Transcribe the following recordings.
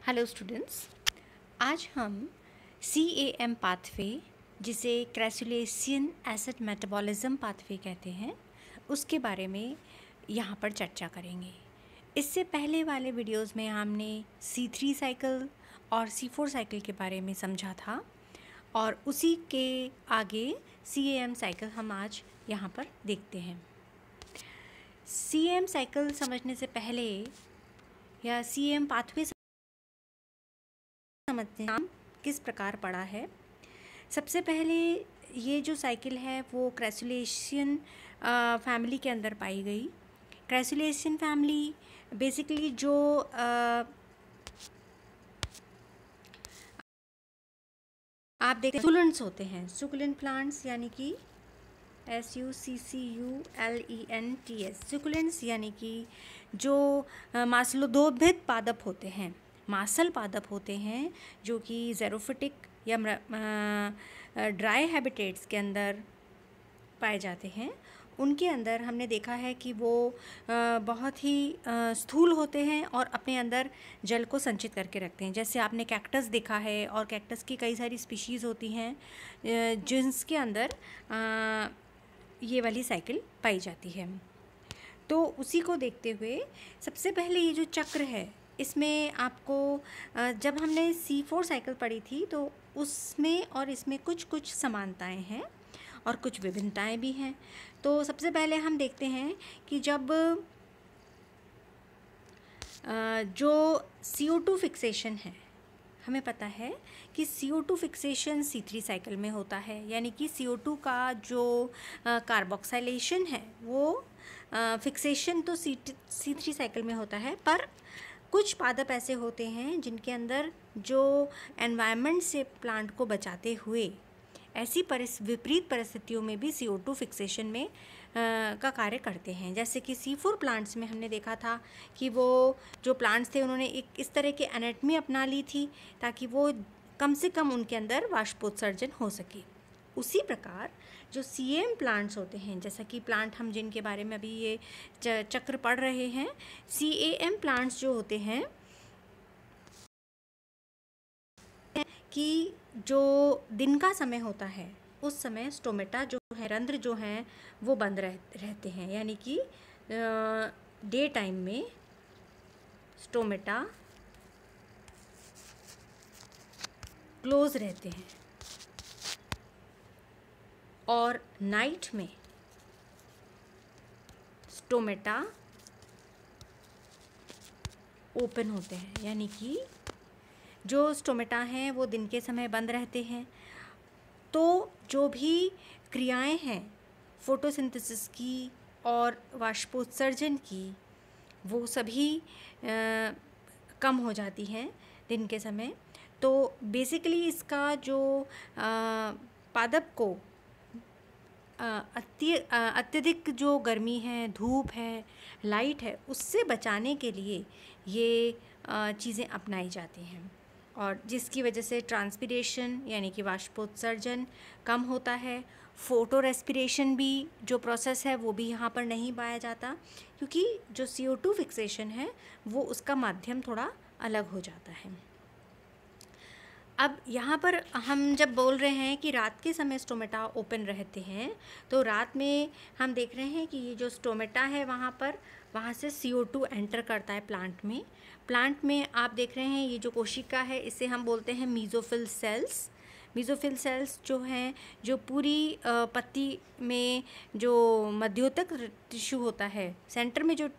Hello students, आज हम CAM pathway, जिसे क्रैसुलेशियन एसिड मेटाबॉलिज्म पाथवे कहते हैं, उसके बारे में यहाँ पर चर्चा करेंगे। इससे पहले वाले वीडियोस में हमने C3 साइकिल और C4 साइकिल के बारे में समझा था और उसी के आगे CAM साइकिल हम आज यहाँ पर देखते हैं। CAM साइकिल समझने से पहले या CAM पाथवे समझते हैं किस प्रकार पड़ा है। सबसे पहले ये जो साइकिल है वो क्रैसुलेशियन फैमिली के अंदर पाई गई। क्रैसुलेशियन फैमिली बेसिकली जो आप देखते हैं सुकुलेंट्स होते हैं, सुकुलेंट प्लांट्स यानी कि SUCCULENTS, सुकुलेंट्स यानी कि जो मांसलोदोभित पादप होते हैं, मांसल पादप होते हैं जो कि ज़ेरोफिटिक या ड्राई हैबिटेट्स के अंदर पाए जाते हैं। उनके अंदर हमने देखा है कि वो बहुत ही स्थूल होते हैं और अपने अंदर जल को संचित करके रखते हैं। जैसे आपने कैक्टस देखा है और कैक्टस की कई सारी स्पीशीज़ होती हैं जिनके अंदर ये वाली साइकिल पाई जाती है। तो उसी को देखते हुए सबसे पहले ये जो चक्र है, इसमें आपको जब हमने C4 साइकिल पढ़ी थी तो उसमें और इसमें कुछ कुछ समानताएं हैं और कुछ विभिन्नताएं भी हैं। तो सबसे पहले हम देखते हैं कि जब जो CO2 फिक्सेशन है, हमें पता है कि CO2 फिक्सेशन C3 साइकिल में होता है, यानी कि CO2 का जो कार्बोक्सिलेशन है वो फिक्सेशन तो C3 साइकिल में होता है, पर कुछ पादप ऐसे होते हैं जिनके अंदर जो एनवायरनमेंट से प्लांट को बचाते हुए ऐसी विपरीत परिस्थितियों में भी CO2 फिक्सेशन में का कार्य करते हैं। जैसे कि C4 प्लांट्स में हमने देखा था कि वो जो प्लांट्स थे उन्होंने एक इस तरह की एनाटमी अपना ली थी ताकि वो कम से कम उनके अंदर वाष्पोत्सर्जन हो सके। उसी प्रकार जो CAM प्लांट्स होते हैं, जैसा कि प्लांट हम जिनके बारे में अभी ये चक्र पढ़ रहे हैं, CAM प्लांट्स जो होते हैं कि जो दिन का समय होता है उस समय स्टोमेटा जो है, रंध्र जो हैं वो बंद रहते हैं, यानी कि डे टाइम में स्टोमेटा क्लोज रहते हैं और नाइट में स्टोमेटा ओपन होते हैं, यानी कि जो स्टोमेटा हैं वो दिन के समय बंद रहते हैं। तो जो भी क्रियाएं हैं फोटोसिंथेसिस की और वाष्पोत्सर्जन की, वो सभी कम हो जाती हैं दिन के समय। तो बेसिकली इसका जो पादप को अत्यधिक जो गर्मी है, धूप है, लाइट है, उससे बचाने के लिए ये चीज़ें अपनाई जाती हैं और जिसकी वजह से ट्रांसपिरेशन यानी कि वाष्पोत्सर्जन कम होता है। फोटो रेस्पिरेशन भी जो प्रोसेस है वो भी यहाँ पर नहीं पाया जाता, क्योंकि जो CO2 फिक्सेशन है वो उसका माध्यम थोड़ा अलग हो जाता है। अब यहाँ पर हम जब बोल रहे हैं कि रात के समय स्टोमेटा ओपन रहते हैं, तो रात में हम देख रहे हैं कि ये जो स्टोमेटा है वहाँ से CO2 एंटर करता है प्लांट में आप देख रहे हैं ये जो कोशिका है इसे हम बोलते हैं मीज़ोफिल सेल्स। मीज़ोफिल सेल्स जो हैं, जो पूरी पत्ती में जो मध्योतक टिश्यू होता है, सेंटर में जो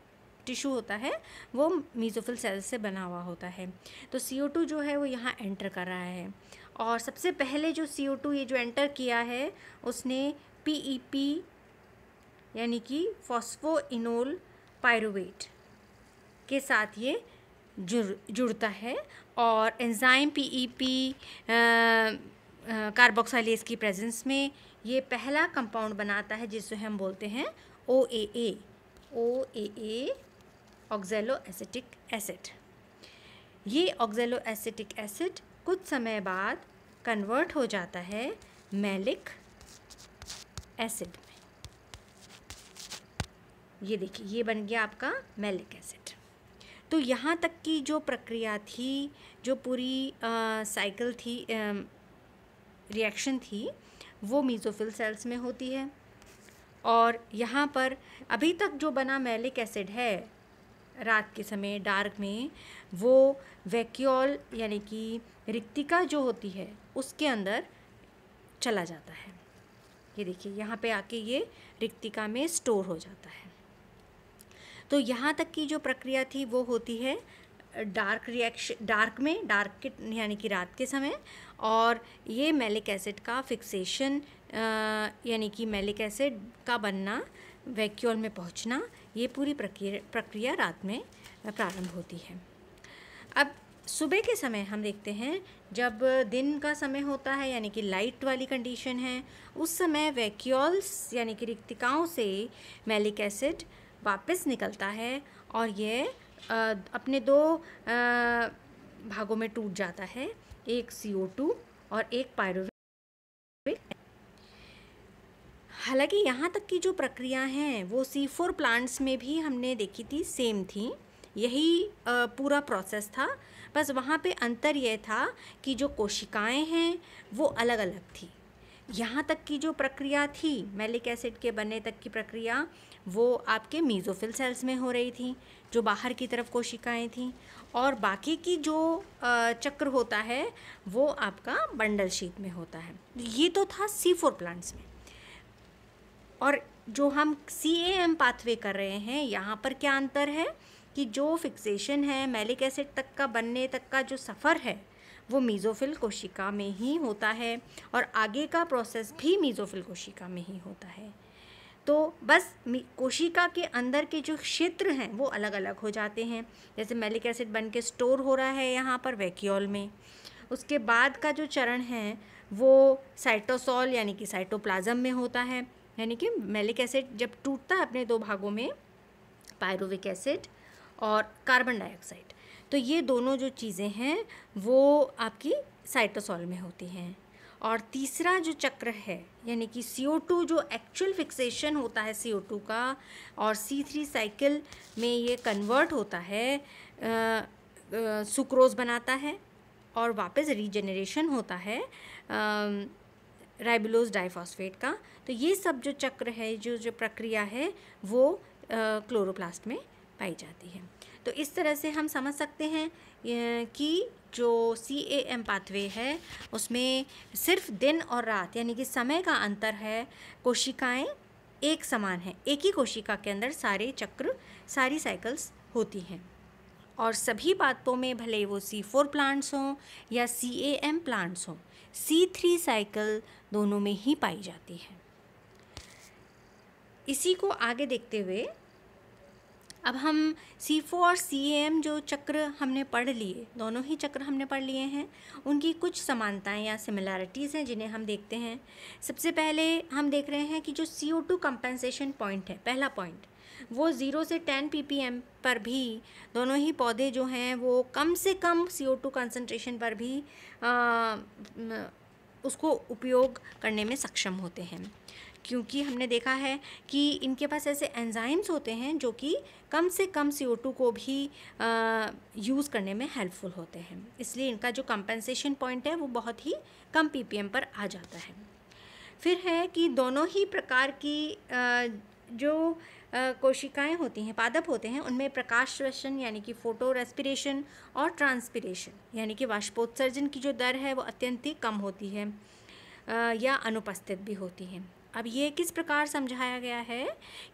टिश्यू होता है वो मीज़ोफिल सेल्स से बना हुआ होता है। तो CO2 जो है वो यहाँ एंटर कर रहा है और सबसे पहले जो CO2 ये जो एंटर किया है उसने PEP यानी कि फॉस्फोइनोल पायरुवेट के साथ ये जुड़ता है और एंजाइम PEP कार्बोक्सिलेज की प्रेजेंस में ये पहला कंपाउंड बनाता है जिसे हम बोलते हैं OAA ऑक्सैलोएसिटिक एसिड। ये ऑक्सैलोएसिटिक एसिड कुछ समय बाद कन्वर्ट हो जाता है मैलिक एसिड में। ये देखिए, ये बन गया आपका मैलिक एसिड। तो यहाँ तक की जो प्रक्रिया थी, जो पूरी साइकिल थी, रिएक्शन थी, वो मेसोफिल सेल्स में होती है। और यहाँ पर अभी तक जो बना मैलिक एसिड है रात के समय डार्क में, वो वैक्यूल यानी कि रिक्तिका जो होती है उसके अंदर चला जाता है। ये देखिए यहाँ पे आके ये रिक्तिका में स्टोर हो जाता है। तो यहाँ तक की जो प्रक्रिया थी वो होती है डार्क रिएक्शन, डार्क के यानी कि रात के समय। और ये मैलिक एसिड का फिक्सेशन यानी कि मैलिक एसिड का बनना, वैक्यूल में पहुँचना, ये पूरी प्रक्रिया रात में प्रारंभ होती है। अब सुबह के समय हम देखते हैं, जब दिन का समय होता है यानी कि लाइट वाली कंडीशन है, उस समय वैक्यूल्स यानी कि रिक्तिकाओं से मैलिक एसिड वापस निकलता है और ये अपने दो भागों में टूट जाता है, एक CO2 और एक पायरुवेट। हालांकि यहाँ तक की जो प्रक्रिया हैं वो C4 प्लांट्स में भी हमने देखी थी, सेम थी, यही पूरा प्रोसेस था। बस वहाँ पे अंतर यह था कि जो कोशिकाएं हैं वो अलग अलग थी। यहाँ तक की जो प्रक्रिया थी मैलिक एसिड के बनने तक की प्रक्रिया, वो आपके मेसोफिल सेल्स में हो रही थी, जो बाहर की तरफ कोशिकाएं थीं। और बाकी की जो चक्र होता है वो आपका बंडल शीट में होता है। ये तो था C4 प्लांट्स में। और जो हम CAM पाथवे कर रहे हैं, यहाँ पर क्या अंतर है कि जो फिक्सेशन है मैलिक एसिड तक का बनने तक का जो सफ़र है वो मेसोफिल कोशिका में ही होता है, और आगे का प्रोसेस भी मेसोफिल कोशिका में ही होता है। तो बस कोशिका के अंदर के जो क्षेत्र हैं वो अलग अलग हो जाते हैं। जैसे मैलिक एसिड बन के स्टोर हो रहा है यहाँ पर वैक्यूल में, उसके बाद का जो चरण है वो साइटोसोल यानी कि साइटोप्लाज्म में होता है। यानी कि मैलिक एसिड जब टूटता है अपने दो भागों में, पायरुविक एसिड और कार्बन डाइऑक्साइड, तो ये दोनों जो चीज़ें हैं वो आपकी साइटोसोल में होती हैं। और तीसरा जो चक्र है यानी कि CO2 जो एक्चुअल फिक्सेशन होता है CO2 का, और C3 साइकिल में ये कन्वर्ट होता है, सुक्रोज बनाता है और वापस रीजनरेशन होता है राइबोलोज डाइफॉस्फेट का। तो ये सब जो चक्र है, जो प्रक्रिया है, वो क्लोरोप्लास्ट में पाई जाती है। तो इस तरह से हम समझ सकते हैं कि जो CAM पाथवे है उसमें सिर्फ दिन और रात यानी कि समय का अंतर है, कोशिकाएं एक समान हैं, एक ही कोशिका के अंदर सारे चक्र, सारी साइकिल्स होती हैं। और सभी बातों में भले वो C4 प्लांट्स हों या CAM प्लांट्स हों, C3 साइकिल दोनों में ही पाई जाती है। इसी को आगे देखते हुए अब हम C4 और CAM जो चक्र हमने पढ़ लिए, दोनों ही चक्र हमने पढ़ लिए हैं, उनकी कुछ समानताएं या सिमिलैरिटीज़ हैं जिन्हें हम देखते हैं। सबसे पहले हम देख रहे हैं कि जो CO2 कंपेंसेशन पॉइंट है, पहला पॉइंट, वो 0 से 10 ppm पर भी दोनों ही पौधे जो हैं वो कम से कम CO2 कंसंट्रेशन पर भी उसको उपयोग करने में सक्षम होते हैं, क्योंकि हमने देखा है कि इनके पास ऐसे एंजाइम्स होते हैं जो कि कम से कम CO2 को भी यूज़ करने में हेल्पफुल होते हैं। इसलिए इनका जो कंपेंसेशन पॉइंट है वो बहुत ही कम ppm पर आ जाता है। फिर है कि दोनों ही प्रकार की जो कोशिकाएं होती हैं, पादप होते हैं, उनमें प्रकाश श्वसन यानी कि फोटो रेस्पिरेशन और ट्रांसपिरेशन यानी कि वाष्पोत्सर्जन की जो दर है वो अत्यंत ही कम होती है या अनुपस्थित भी होती है। अब ये किस प्रकार समझाया गया है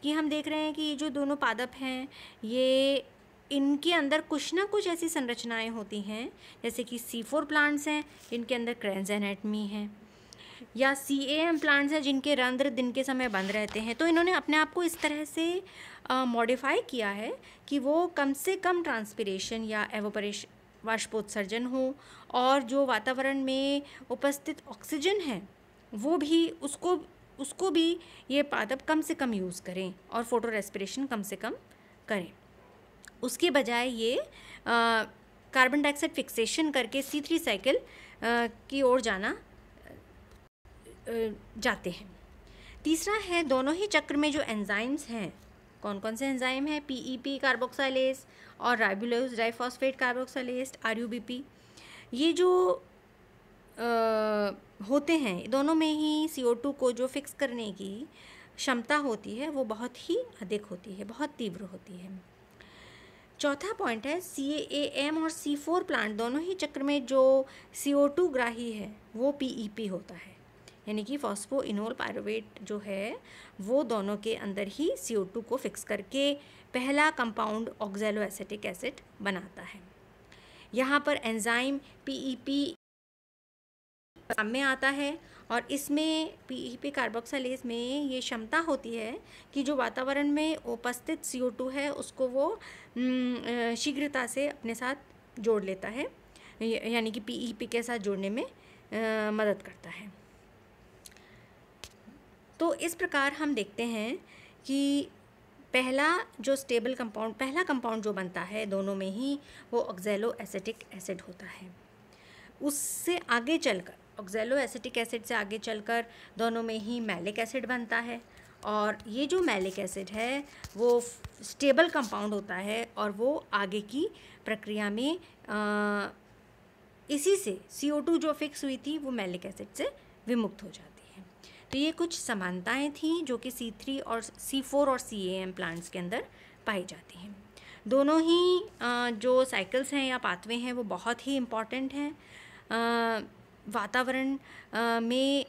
कि हम देख रहे हैं कि ये जो दोनों पादप हैं, ये इनके अंदर कुछ ना कुछ ऐसी संरचनाएं होती हैं, जैसे कि C4 प्लांट्स हैं जिनके अंदर क्रेन्स एनाटमी है, या CAM प्लांट्स हैं जिनके रंध्र दिन के समय बंद रहते हैं। तो इन्होंने अपने आप को इस तरह से मॉडिफाई किया है कि वो कम से कम ट्रांसपिरेशन या एवोपरेशन, वाष्पोत्सर्जन हो, और जो वातावरण में उपस्थित ऑक्सीजन है वो भी उसको भी ये पादप कम से कम यूज़ करें और फोटो रेस्पिरेशन कम से कम करें। उसके बजाय ये कार्बन डाइऑक्साइड फिक्सेशन करके C3 साइकिल की ओर जाते हैं। तीसरा है, दोनों ही चक्र में जो एंजाइम्स हैं कौन कौन से एंजाइम हैं? PEP कार्बोक्सिलेज और राइबोलोज डाइफॉस्फेट कार्बोक्सिलेज RUBP। ये जो होते हैं, दोनों में ही CO2 को जो फिक्स करने की क्षमता होती है वो बहुत ही अधिक होती है, बहुत तीव्र होती है। चौथा पॉइंट है CAM और C4 प्लांट दोनों ही चक्र में जो CO2 ग्राही है वो PEP होता है, यानी कि फॉस्फोइनोल पायरुवेट जो है वो दोनों के अंदर ही CO2 को फिक्स करके पहला कंपाउंड ऑक्सैलो एसिटिक एसिड बनाता है। यहाँ पर एंजाइम PEP काम में आता है और इसमें PEP कार्बोक्सिलेज में ये क्षमता होती है कि जो वातावरण में उपस्थित CO2 है उसको वो शीघ्रता से अपने साथ जोड़ लेता है, यानी कि PEP के साथ जोड़ने में मदद करता है। तो इस प्रकार हम देखते हैं कि पहला कंपाउंड जो बनता है दोनों में ही वो ऑक्सैलो एसिटिक एसिड होता है। उससे आगे चलकर ऑक्सैलो एसिटिक एसिड से आगे चलकर दोनों में ही मैलिक एसिड बनता है और ये जो मैलिक एसिड है वो स्टेबल कंपाउंड होता है और वो आगे की प्रक्रिया में इसी से CO2 जो फिक्स हुई थी वो मैलिक एसिड से विमुक्त हो जाती है। तो ये कुछ समानताएं थी जो कि C3 और C4 और CAM प्लांट्स के अंदर पाई जाती हैं। दोनों ही जो साइकिल्स हैं या पाथवे हैं वो बहुत ही इम्पॉर्टेंट हैं वातावरण में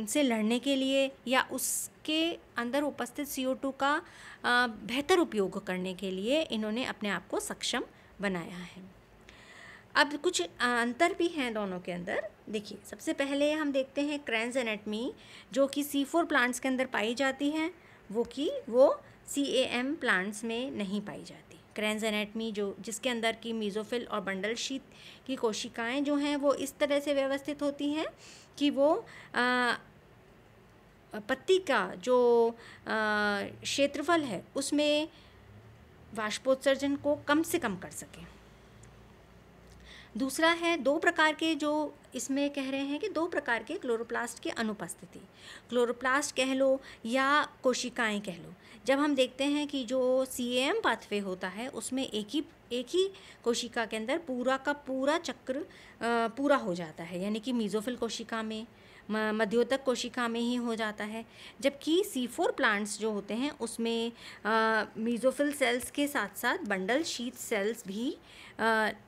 से लड़ने के लिए या उसके अंदर उपस्थित CO2 का बेहतर उपयोग करने के लिए इन्होंने अपने आप को सक्षम बनाया है। अब कुछ अंतर भी हैं दोनों के अंदर। देखिए, सबसे पहले हम देखते हैं क्रेन्स एनाटमी जो कि C4 प्लांट्स के अंदर पाई जाती है, वो CAM प्लांट्स में नहीं पाई जाती। क्रेन्स एनाटमी जिसके अंदर की मीज़ोफिल और बंडल शीथ की कोशिकाएं जो हैं वो इस तरह से व्यवस्थित होती हैं कि वो पत्ती का जो क्षेत्रफल है उसमें वाष्पोत्सर्जन को कम से कम कर सकें। दूसरा है दो प्रकार के जो इसमें कह रहे हैं कि दो प्रकार के क्लोरोप्लास्ट की अनुपस्थिति, क्लोरोप्लास्ट कह लो या कोशिकाएं कह लो। जब हम देखते हैं कि जो CAM पाथवे होता है उसमें एक ही कोशिका के अंदर पूरा का पूरा चक्र पूरा हो जाता है, यानी कि मीज़ोफिल कोशिका में, मध्योतक कोशिका में ही हो जाता है। जबकि C4 प्लांट्स जो होते हैं उसमें मीज़ोफिल सेल्स के साथ साथ बंडल शीथ सेल्स भी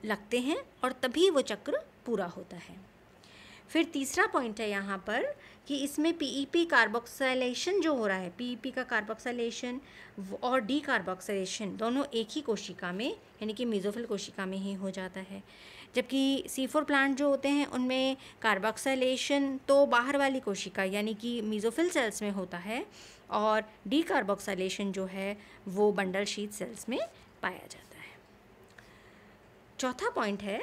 लगते हैं और तभी वो चक्र पूरा होता है। फिर तीसरा पॉइंट है यहाँ पर कि इसमें PEP कार्बोक्सिलेशन जो हो रहा है, PEP का कार्बोक्सिलेशन और डी कार्बोक्सिलेशन दोनों एक ही कोशिका में, यानी कि मीज़ोफिल कोशिका में ही हो जाता है। जबकि C4 प्लांट जो होते हैं उनमें कार्बोक्सिलेशन तो बाहर वाली कोशिका यानी कि मीज़ोफिल सेल्स में होता है और डी कार्बोक्सिलेशन जो है वो बंडल शीथ सेल्स में पाया जाता है। चौथा पॉइंट है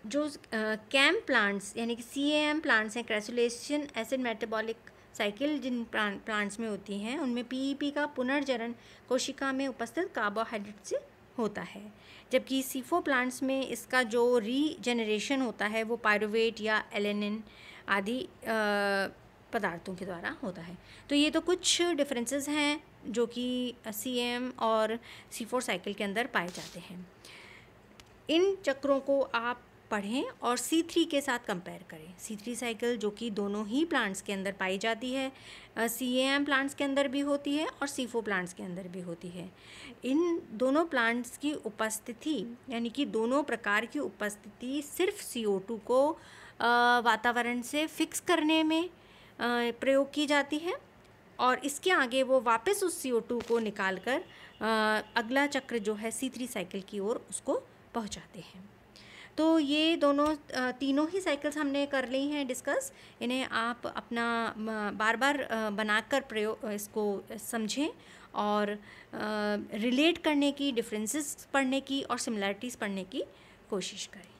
जो कैम प्लांट्स यानी कि CAM प्लांट्स हैं, क्रेसुलेशन एसिड मेटाबॉलिक साइकिल जिन प्लांट्स में होती हैं उनमें PEP का पुनर्जनन कोशिका में उपस्थित कार्बोहाइड्रेट से होता है। जबकि C4 प्लांट्स में इसका जो रीजेनरेशन होता है वो पायरुवेट या एलेनिन आदि पदार्थों के द्वारा होता है। तो ये तो कुछ डिफरेंसेस हैं जो कि CAM और C4 साइकिल के अंदर पाए जाते हैं। इन चक्रों को आप पढ़ें और C3 के साथ कंपेयर करें। C3 साइकिल जो कि दोनों ही प्लांट्स के अंदर पाई जाती है, CAM प्लांट्स के अंदर भी होती है और C4 प्लांट्स के अंदर भी होती है। इन दोनों प्लांट्स की उपस्थिति यानी कि दोनों प्रकार की उपस्थिति सिर्फ CO2 को वातावरण से फिक्स करने में प्रयोग की जाती है और इसके आगे वो वापस उस CO2 को निकालकर अगला चक्र जो है C3 साइकिल की ओर उसको पहुंचाते हैं। तो ये तीनों ही साइकिल्स हमने कर ली हैं डिस्कस। इन्हें आप अपना बार बार बनाकर इसको समझें और रिलेट करने की, डिफरेंसेस पढ़ने की और सिमिलैरिटीज़ पढ़ने की कोशिश करें।